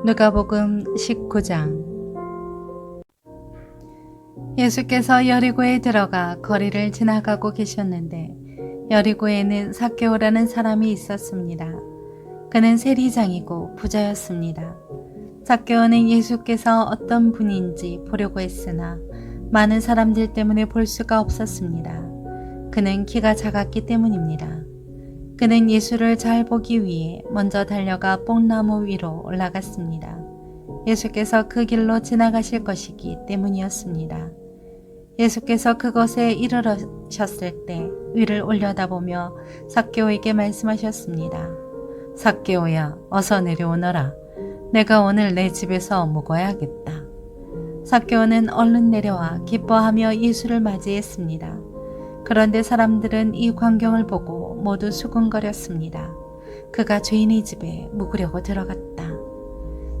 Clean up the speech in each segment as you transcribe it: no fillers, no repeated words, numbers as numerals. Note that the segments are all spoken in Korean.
누가복음 19장. 예수께서 여리고에 들어가 거리를 지나가고 계셨는데 여리고에는 삭개오라는 사람이 있었습니다. 그는 세리장이고 부자였습니다. 삭개오는 예수께서 어떤 분인지 보려고 했으나 많은 사람들 때문에 볼 수가 없었습니다. 그는 키가 작았기 때문입니다. 그는 예수를 잘 보기 위해 먼저 달려가 뽕나무 위로 올라갔습니다. 예수께서 그 길로 지나가실 것이기 때문이었습니다. 예수께서 그곳에 이르러셨을 때 위를 올려다보며 삭개오에게 말씀하셨습니다. 삭개오야, 어서 내려오너라. 내가 오늘 내 집에서 묵어야겠다. 삭개오는 얼른 내려와 기뻐하며 예수를 맞이했습니다. 그런데 사람들은 이 광경을 보고 모두 수군거렸습니다. 그가 죄인의 집에 묵으려고 들어갔다.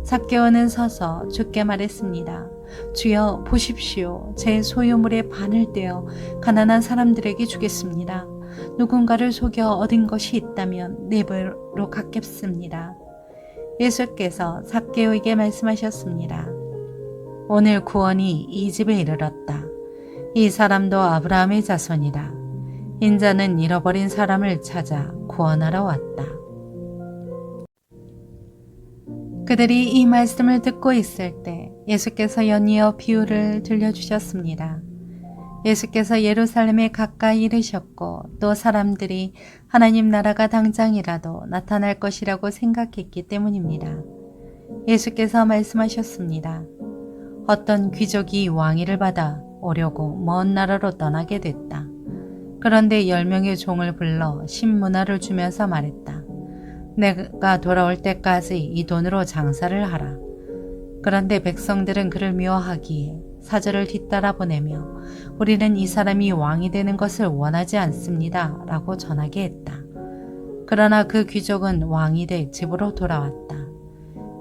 삭개오는 서서 주께 말했습니다. 주여, 보십시오. 제 소유물의 반을 떼어 가난한 사람들에게 주겠습니다. 누군가를 속여 얻은 것이 있다면 네 배로 갚겠습니다. 예수께서 삭개오에게 말씀하셨습니다. 오늘 구원이 이 집에 이르렀다. 이 사람도 아브라함의 자손이다. 인자는 잃어버린 사람을 찾아 구원하러 왔다. 그들이 이 말씀을 듣고 있을 때 예수께서 연이어 비유를 들려주셨습니다. 예수께서 예루살렘에 가까이 이르셨고 또 사람들이 하나님 나라가 당장이라도 나타날 것이라고 생각했기 때문입니다. 예수께서 말씀하셨습니다. 어떤 귀족이 왕위를 받아 오려고 먼 나라로 떠나게 됐다. 그런데 10명의 종을 불러 신문화를 주면서 말했다. 내가 돌아올 때까지 이 돈으로 장사를 하라. 그런데 백성들은 그를 미워하기에 사절을 뒤따라 보내며 우리는 이 사람이 왕이 되는 것을 원하지 않습니다. 라고 전하게 했다. 그러나 그 귀족은 왕이 돼 집으로 돌아왔다.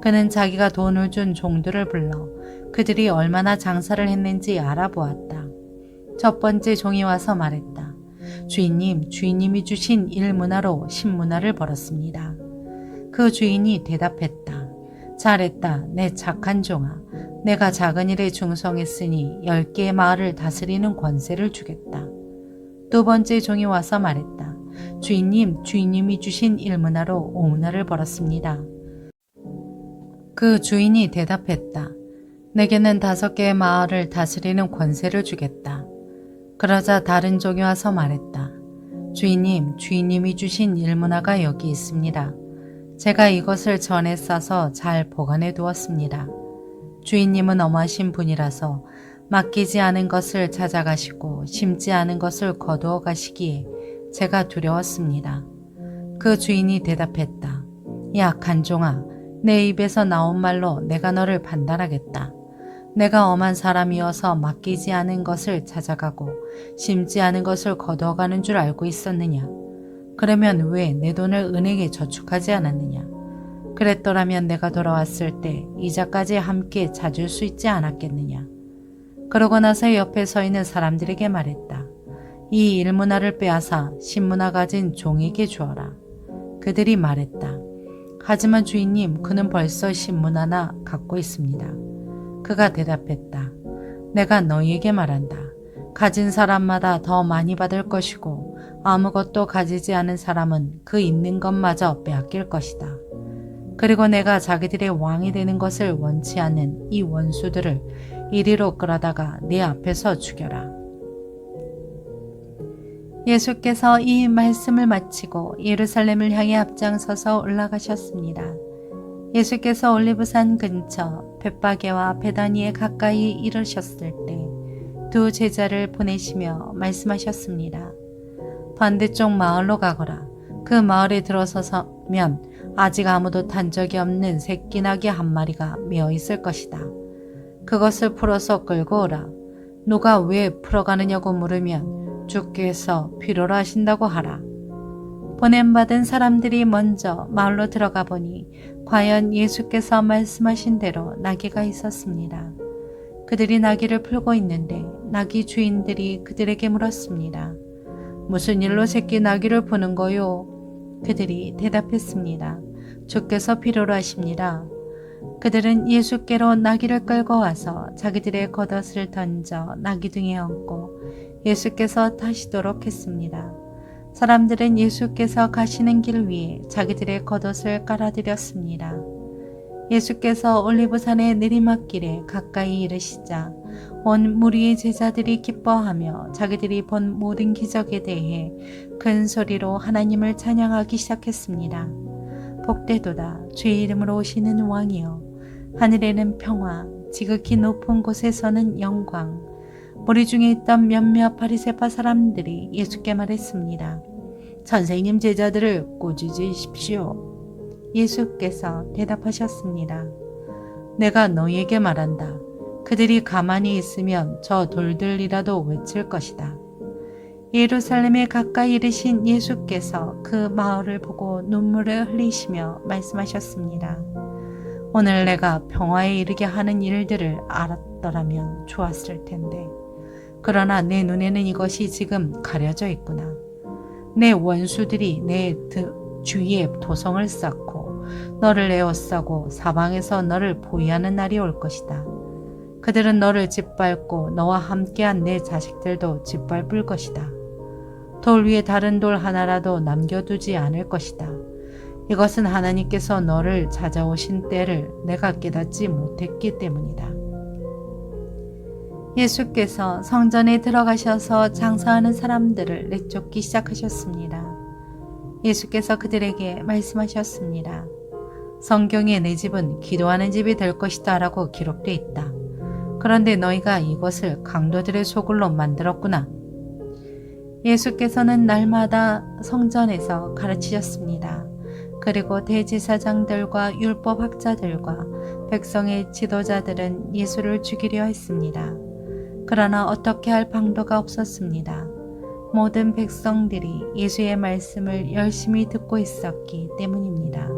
그는 자기가 돈을 준 종들을 불러 그들이 얼마나 장사를 했는지 알아보았다. 첫 번째 종이 와서 말했다. 주인님, 주인님이 주신 1문화로 10문화를 벌었습니다. 그 주인이 대답했다. 잘했다, 내 착한 종아. 내가 작은 일에 충성했으니 10개의 마을을 다스리는 권세를 주겠다. 두 번째 종이 와서 말했다. 주인님, 주인님이 주신 1문화로 5문화를 벌었습니다. 그 주인이 대답했다. 내게는 5개의 마을을 다스리는 권세를 주겠다. 그러자 다른 종이 와서 말했다. 주인님, 주인님이 주신 1문화가 여기 있습니다. 제가 이것을 전에 싸서 잘 보관해 두었습니다. 주인님은 엄하신 분이라서 맡기지 않은 것을 찾아가시고 심지 않은 것을 거두어 가시기에 제가 두려웠습니다. 그 주인이 대답했다. 약한 종아, 내 입에서 나온 말로 내가 너를 판단하겠다. 내가 엄한 사람이어서 맡기지 않은 것을 찾아가고 심지 않은 것을 거두어가는 줄 알고 있었느냐? 그러면 왜 내 돈을 은행에 저축하지 않았느냐? 그랬더라면 내가 돌아왔을 때 이자까지 함께 찾을 수 있지 않았겠느냐? 그러고 나서 옆에 서 있는 사람들에게 말했다. 이 1문화를 빼앗아 10문화 가진 종에게 주어라. 그들이 말했다. 하지만 주인님, 그는 벌써 10문화나 갖고 있습니다. 그가 대답했다. 내가 너희에게 말한다. 가진 사람마다 더 많이 받을 것이고 아무것도 가지지 않은 사람은 그 있는 것마저 빼앗길 것이다. 그리고 내가 자기들의 왕이 되는 것을 원치 않는 이 원수들을 이리로 끌어다가 내 앞에서 죽여라. 예수께서 이 말씀을 마치고 예루살렘을 향해 앞장서서 올라가셨습니다. 예수께서 올리브산 근처 벳바게와 베다니에 가까이 이르셨을 때 두 제자를 보내시며 말씀하셨습니다. 반대쪽 마을로 가거라. 그 마을에 들어서면 아직 아무도 탄 적이 없는 새끼 나귀 한 마리가 메어 있을 것이다. 그것을 풀어서 끌고 오라. 누가 왜 풀어가느냐고 물으면 주께서 필요로 하신다고 하라. 보냄받은 사람들이 먼저 마을로 들어가 보니 과연 예수께서 말씀하신 대로 나귀가 있었습니다. 그들이 나귀를 풀고 있는데 나귀 주인들이 그들에게 물었습니다. 무슨 일로 새끼 나귀를 푸는 거요? 그들이 대답했습니다. 주께서 필요로 하십니다. 그들은 예수께로 나귀를 끌고 와서 자기들의 겉옷을 던져 나귀 등에 얹고 예수께서 타시도록 했습니다. 사람들은 예수께서 가시는 길 위에 자기들의 겉옷을 깔아드렸습니다. 예수께서 올리브산의 내리막길에 가까이 이르시자 온 무리의 제자들이 기뻐하며 자기들이 본 모든 기적에 대해 큰 소리로 하나님을 찬양하기 시작했습니다. 복되도다 주의 이름으로 오시는 왕이여, 하늘에는 평화, 지극히 높은 곳에서는 영광. 무리 중에 있던 몇몇 바리새파 사람들이 예수께 말했습니다. 선생님, 제자들을 꾸짖으십시오. 예수께서 대답하셨습니다. 내가 너희에게 말한다. 그들이 가만히 있으면 저 돌들이라도 외칠 것이다. 예루살렘에 가까이 이르신 예수께서 그 마을을 보고 눈물을 흘리시며 말씀하셨습니다. 오늘 내가 평화에 이르게 하는 일들을 알았더라면 좋았을 텐데, 그러나 내 눈에는 이것이 지금 가려져 있구나. 내 원수들이 내 주위에 도성을 쌓고 너를 에워싸고 사방에서 너를 포위하는 날이 올 것이다. 그들은 너를 짓밟고 너와 함께한 내 자식들도 짓밟을 것이다. 돌 위에 다른 돌 하나라도 남겨두지 않을 것이다. 이것은 하나님께서 너를 찾아오신 때를 내가 깨닫지 못했기 때문이다. 예수께서 성전에 들어가셔서 장사하는 사람들을 내쫓기 시작하셨습니다. 예수께서 그들에게 말씀하셨습니다. 성경에 내 집은 기도하는 집이 될 것이다 라고 기록되어 있다. 그런데 너희가 이것을 강도들의 소굴로 만들었구나. 예수께서는 날마다 성전에서 가르치셨습니다. 그리고 대제사장들과 율법학자들과 백성의 지도자들은 예수를 죽이려 했습니다. 그러나 어떻게 할 방도가 없었습니다. 모든 백성들이 예수의 말씀을 열심히 듣고 있었기 때문입니다.